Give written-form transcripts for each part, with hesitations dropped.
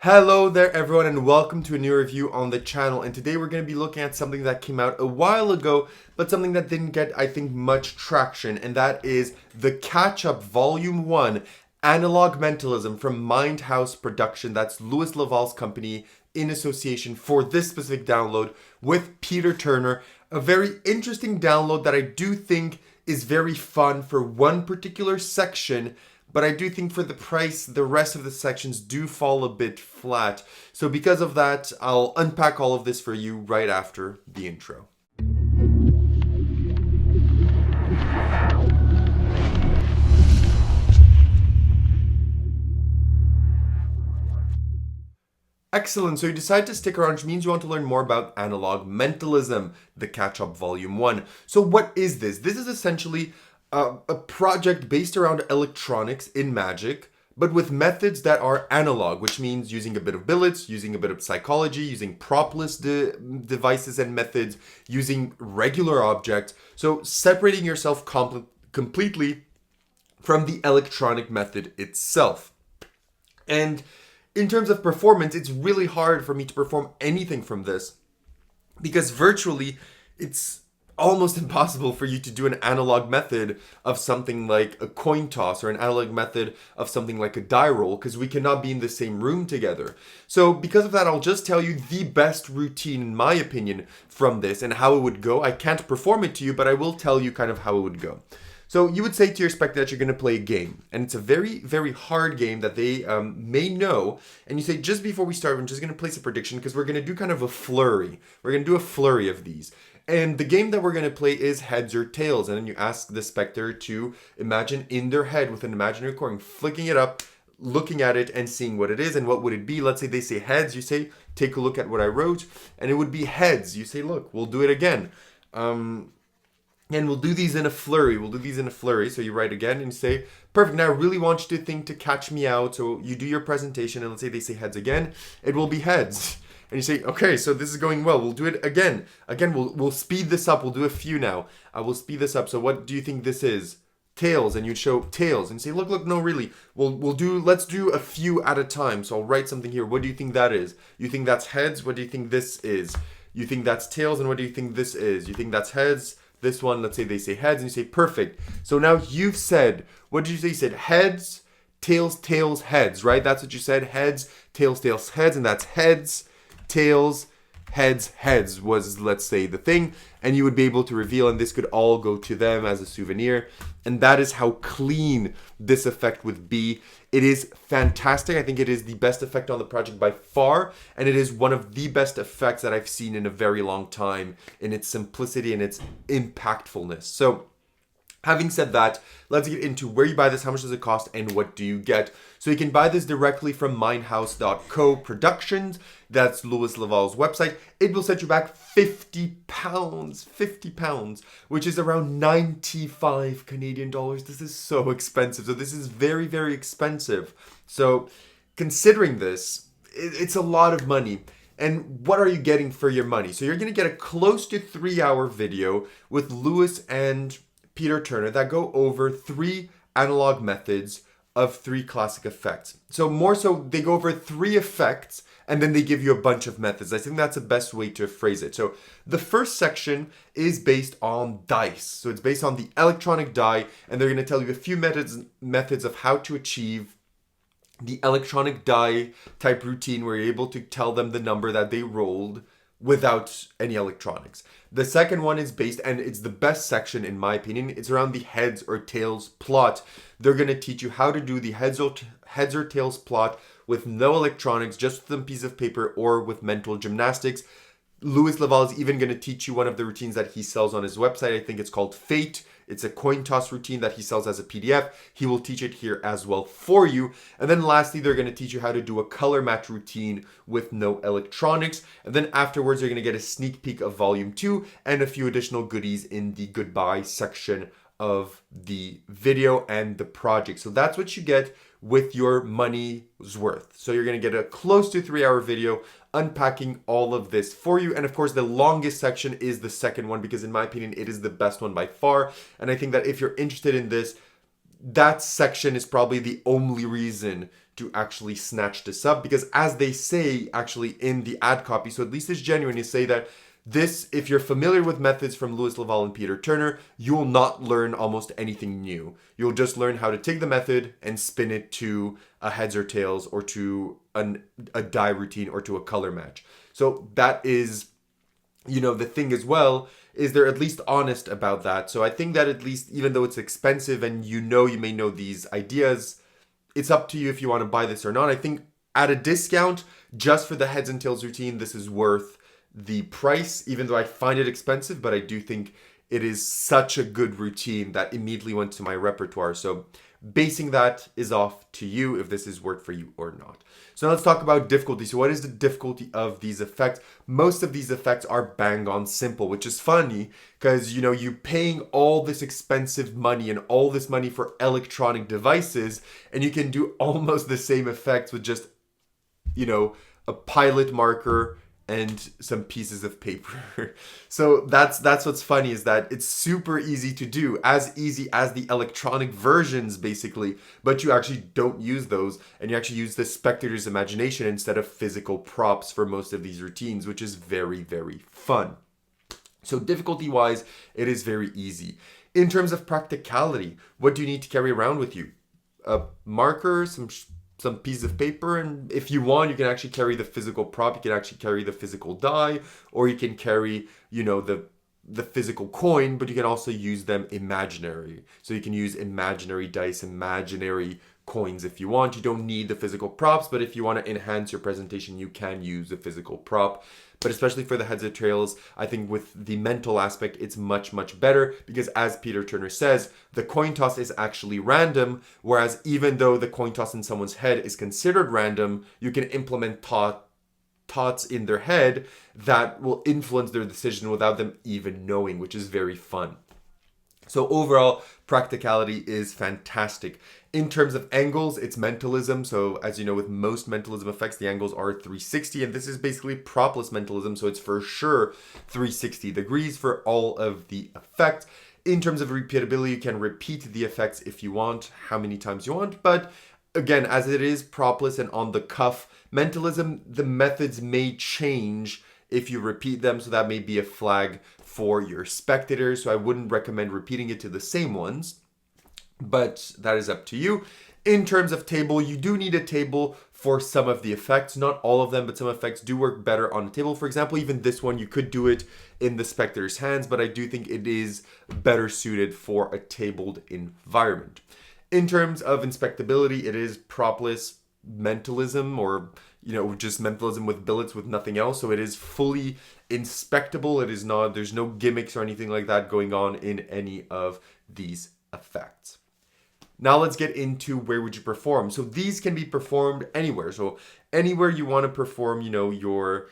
Hello there everyone and welcome to a new review on the channel, and today we're going to be looking at something that came out a while ago but something that didn't get, I think, much traction, and that is the Catch-Up Volume 1 Analog Mentalism from Mindhouse Production. That's Louis Laval's company in association for this specific download with Peter Turner. A very interesting download that I do think is very fun for one particular section, but I do think for the price, the rest of the sections do fall a bit flat. So because of that, I'll unpack all of this for you right after the intro. Excellent, so you decide to stick around, which means you want to learn more about Analog Mentalism, the Catch-Up Volume 1. So what is this? This is essentially a project based around electronics in magic, but with methods that are analog, which means using a bit of billets, using a bit of psychology, using propless devices and methods, using regular objects. So separating yourself completely from the electronic method itself. And in terms of performance, it's really hard for me to perform anything from this because virtually it's almost impossible for you to do an analog method of something like a coin toss or an analog method of something like a die roll because we cannot be in the same room together. So because of that, I'll just tell you the best routine, in my opinion, from this and how it would go. I can't perform it to you, but I will tell you kind of how it would go. So you would say to your spectator that you're going to play a game, and it's a very, very hard game that they may know, and you say, just before we start, I'm just going to place a prediction because we're going to do kind of a flurry. We're going to do a flurry of these. And the game that we're going to play is heads or tails, and then you ask the spectator to imagine in their head with an imaginary coin, flicking it up, looking at it and seeing what it is and what would it be. Let's say they say heads, you say, take a look at what I wrote, and it would be heads. You say, look, we'll do it again. And we'll do these in a flurry. So you write again and you say, perfect, now I really want you to think to catch me out. So you do your presentation and let's say they say heads again. It will be heads. And you say, okay, so this is going well. We'll do it again. We'll speed this up. We'll do a few now. I will speed this up. So what do you think this is? Tails. And you'd show tails and say, look, no, really. Let's do a few at a time. So I'll write something here. What do you think that is? You think that's heads? What do you think this is? You think that's tails? And what do you think this is? You think that's heads? This one, let's say they say heads, and you say perfect. So now you've said, what did you say? You said heads, tails, tails, heads, right? That's what you said. Heads, tails, tails, heads, and that's heads, tails, heads, heads was, let's say, the thing. And you would be able to reveal, and this could all go to them as a souvenir. And that is how clean this effect would be. It is fantastic. I think it is the best effect on the project by far, and it is one of the best effects that I've seen in a very long time in its simplicity and its impactfulness. So having said that, let's get into where you buy this, how much does it cost, and what do you get. So you can buy this directly from mindhouse.co productions. That's Louis Laval's website. It will set you back £50, which is around 95 Canadian dollars. This is so expensive. So this is very, very expensive. So considering this, it's a lot of money. And what are you getting for your money? So you're going to get a close to 3-hour video with Louis and Peter Turner that go over 3 analog methods of 3 classic effects. So more so, they go over 3 effects and then they give you a bunch of methods. I think that's the best way to phrase it. So the first section is based on dice. So it's based on the electronic die, and they're going to tell you a few methods of how to achieve the electronic die type routine where you're able to tell them the number that they rolled without any electronics. The second one is based, and it's the best section in my opinion, it's around the heads or tails plot. They're going to teach you how to do the heads or tails plot with no electronics, just with a piece of paper or with mental gymnastics. Louis Laval is even going to teach you one of the routines that he sells on his website. I think it's called Fate. It's a coin toss routine that he sells as a PDF. He will teach it here as well for you. And then lastly, they're going to teach you how to do a color match routine with no electronics. And then afterwards, you're going to get a sneak peek of Volume 2 and a few additional goodies in the goodbye section of the video and the project. So that's what you get with your money's worth. So you're going to get a close to 3-hour video unpacking all of this for you. And of course, the longest section is the second one because in my opinion, it is the best one by far. And I think that if you're interested in this, that section is probably the only reason to actually snatch this up, because as they say actually in the ad copy, so at least it's genuine, you say that this, if you're familiar with methods from Louis Laval and Peter Turner, you will not learn almost anything new. You'll just learn how to take the method and spin it to a heads or tails, or to a die routine, or to a color match. So that is, the thing as well, is they're at least honest about that. So I think that at least, even though it's expensive and you may know these ideas, it's up to you if you want to buy this or not. I think at a discount, just for the heads and tails routine, this is worth the price, even though I find it expensive, but I do think it is such a good routine that immediately went to my repertoire. So basing that is off to you if this is worth for you or not. So now let's talk about difficulty. So what is the difficulty of these effects? Most of these effects are bang on simple, which is funny because, you're paying all this expensive money and all this money for electronic devices, and you can do almost the same effects with just, a pilot marker and some pieces of paper. So that's what's funny, is that it's super easy to do, as easy as the electronic versions basically, but you actually don't use those, and you actually use the spectator's imagination instead of physical props for most of these routines, which is very, very fun. So difficulty wise, it is very easy. In terms of practicality, what do you need to carry around with you? A marker, some pieces of paper, and if you want, you can actually carry the physical prop, you can actually carry the physical die, or you can carry, the physical coin, but you can also use them imaginary. So you can use imaginary dice, imaginary coins if you want. You don't need the physical props, but if you want to enhance your presentation, you can use a physical prop. But especially for the heads or tails, I think with the mental aspect, it's much, much better, because as Peter Turner says, the coin toss is actually random, whereas even though the coin toss in someone's head is considered random, you can implement thoughts in their head that will influence their decision without them even knowing, which is very fun. So overall, practicality is fantastic. In terms of angles, it's mentalism. So as you know, with most mentalism effects, the angles are 360, and this is basically propless mentalism. So it's for sure 360 degrees for all of the effects. In terms of repeatability, you can repeat the effects if you want, how many times you want. But again, as it is propless and on the cuff mentalism, the methods may change if you repeat them. So that may be a flag for your spectators. So I wouldn't recommend repeating it to the same ones, but that is up to you. In terms of table, you do need a table for some of the effects, not all of them, but some effects do work better on a table. For example, even this one, you could do it in the spectator's hands, but I do think it is better suited for a tabled environment. In terms of inspectability, it is propless mentalism, or just mentalism with billets with nothing else. So it is fully inspectable. It is not, there's no gimmicks or anything like that going on in any of these effects. Now let's get into where would you perform. So these can be performed anywhere. So anywhere you want to perform, your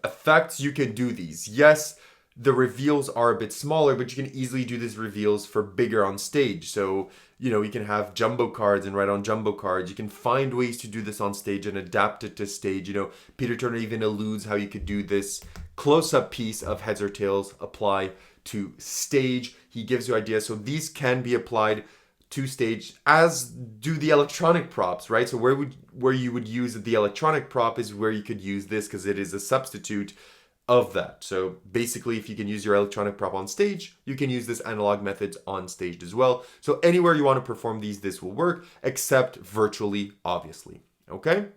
effects, you can do these. Yes, the reveals are a bit smaller, but you can easily do these reveals for bigger on stage. So, you can have jumbo cards and write on jumbo cards. You can find ways to do this on stage and adapt it to stage. Peter Turner even alludes how you could do this close-up piece of heads or tails apply to stage. He gives you ideas. So these can be applied to stage, as do the electronic props, right? So where you would use the electronic prop is where you could use this, because it is a substitute of that. So basically, if you can use your electronic prop on stage, you can use this analog methods on stage as well. So anywhere you want to perform these, this will work, except virtually, obviously. Okay?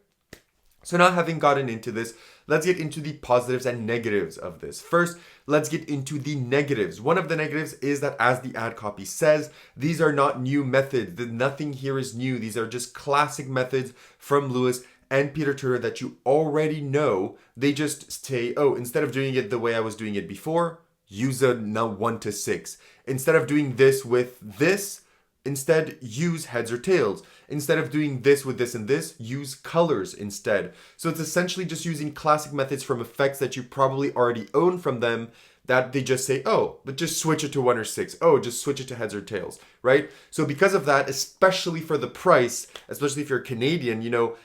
So now, having gotten into this, let's get into the positives and negatives of this. First, let's get into the negatives. One of the negatives is that, as the ad copy says, these are not new methods. Nothing here is new. These are just classic methods from Louis and Peter Turner that you already know. They just say, oh, instead of doing it the way I was doing it before, use a 1 to 6. Instead of doing this with this, instead use heads or tails. Instead of doing this with this and this, use colors instead. So it's essentially just using classic methods from effects that you probably already own from them, that they just say, oh, but just switch it to 1 or 6. Oh, just switch it to heads or tails, right? So because of that, especially for the price, especially if you're Canadian,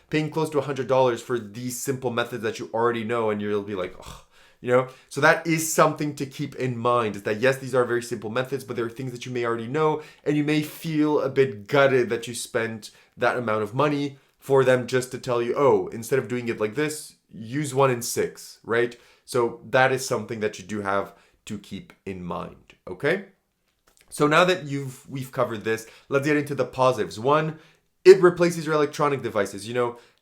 paying close to $100 for these simple methods that you already know, and you'll be like, oh, So that is something to keep in mind, is that yes, these are very simple methods, but there are things that you may already know, and you may feel a bit gutted that you spent that amount of money for them just to tell you, oh, instead of doing it like this, use 1 in 6, right? So that is something that you do have to keep in mind, okay? So now that we've covered this, let's get into the positives. One, it replaces your electronic devices.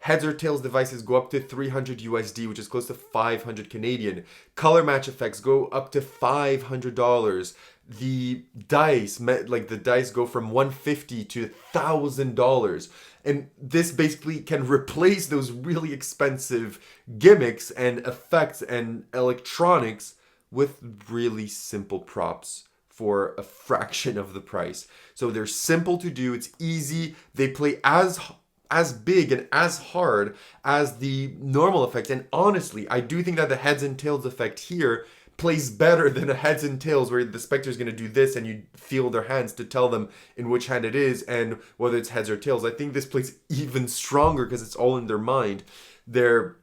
Heads or tails devices go up to 300 USD, which is close to 500 Canadian. Color match effects go up to $500. The dice, like the dice go from $150 to $1,000. And this basically can replace those really expensive gimmicks and effects and electronics with really simple props for a fraction of the price. So they're simple to do, it's easy, they play as big and as hard as the normal effect. And honestly, I do think that the heads and tails effect here plays better than a heads and tails where the specter is going to do this and you feel their hands to tell them in which hand it is and whether it's heads or tails. I think this plays even stronger because it's all in their mind. They're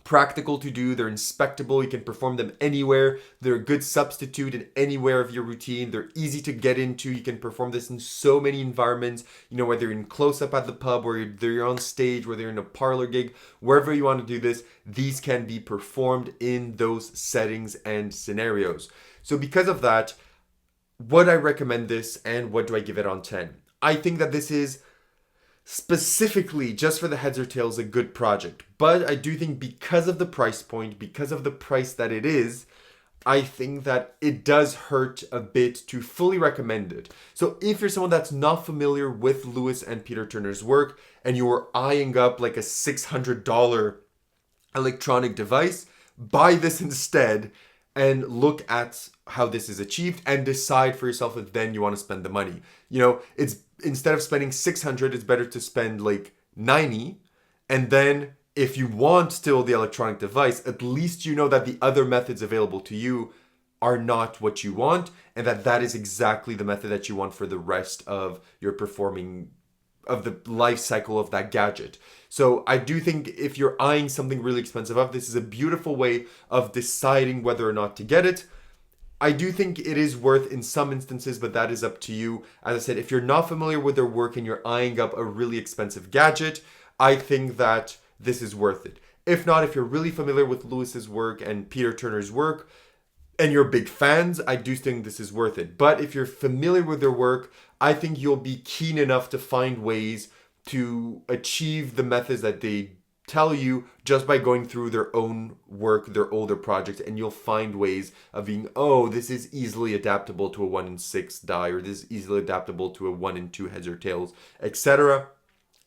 practical to do, they're inspectable, you can perform them anywhere, they're a good substitute in anywhere of your routine, they're easy to get into, you can perform this in so many environments, whether you're in close-up at the pub, whether you're on stage, whether you're in a parlor gig, wherever you want to do this, these can be performed in those settings and scenarios. So because of that, would I recommend this and what do I give it on 10? I think that this is specifically just for the heads or tails a good project, but I do think because of the price point, because of the price that it is, I think that it does hurt a bit to fully recommend it. So if you're someone that's not familiar with Lewis and Peter Turner's work and you are eyeing up like a $600 electronic device, buy this instead and look at how this is achieved and decide for yourself if then you want to spend the money. It's instead of spending 600, it's better to spend like 90. And then if you want still the electronic device, at least you know that the other methods available to you are not what you want and that is exactly the method that you want for the rest of your performing of the life cycle of that gadget. So I do think if you're eyeing something really expensive up, this is a beautiful way of deciding whether or not to get it. I do think it is worth in some instances, but that is up to you. As I said, if you're not familiar with their work and you're eyeing up a really expensive gadget, I think that this is worth it. If not, if you're really familiar with Lewis's work and Peter Turner's work, and you're big fans, I do think this is worth it. But if you're familiar with their work, I think you'll be keen enough to find ways to achieve the methods that they tell you just by going through their own work, their older projects, and you'll find ways of being, oh, this is easily adaptable to a 1 in 6 die, or this is easily adaptable to a 1 in 2 heads or tails, etc.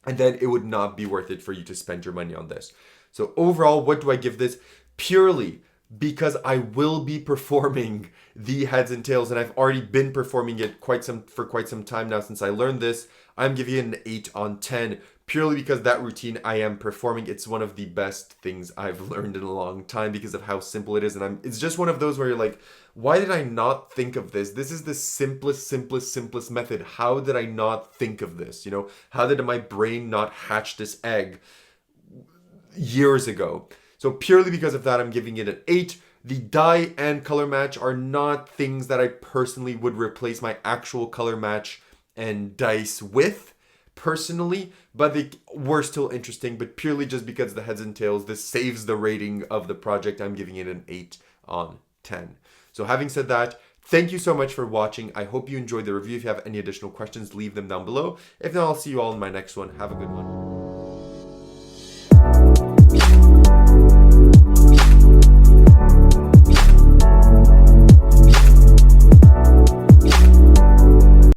And then it would not be worth it for you to spend your money on this. So overall, what do I give this? Purely because I will be performing the heads and tails, and I've already been performing it for quite some time now since I learned this. I'm giving it an 8 on 10, purely because that routine I am performing, it's one of the best things I've learned in a long time because of how simple it is. And it's just one of those where you're like, why did I not think of this? This is the simplest method. How did I not think of this? How did my brain not hatch this egg years ago? So purely because of that, I'm giving it an 8. The die and color match are not things that I personally would replace my actual color match and dice with personally, but they were still interesting. But purely just because the heads and tails, this saves the rating of the project, I'm giving it an 8 on 10. So having said that, thank you so much for watching. I hope you enjoyed the review. If you have any additional questions, leave them down below. If not, I'll see you all in my next one. Have a good one.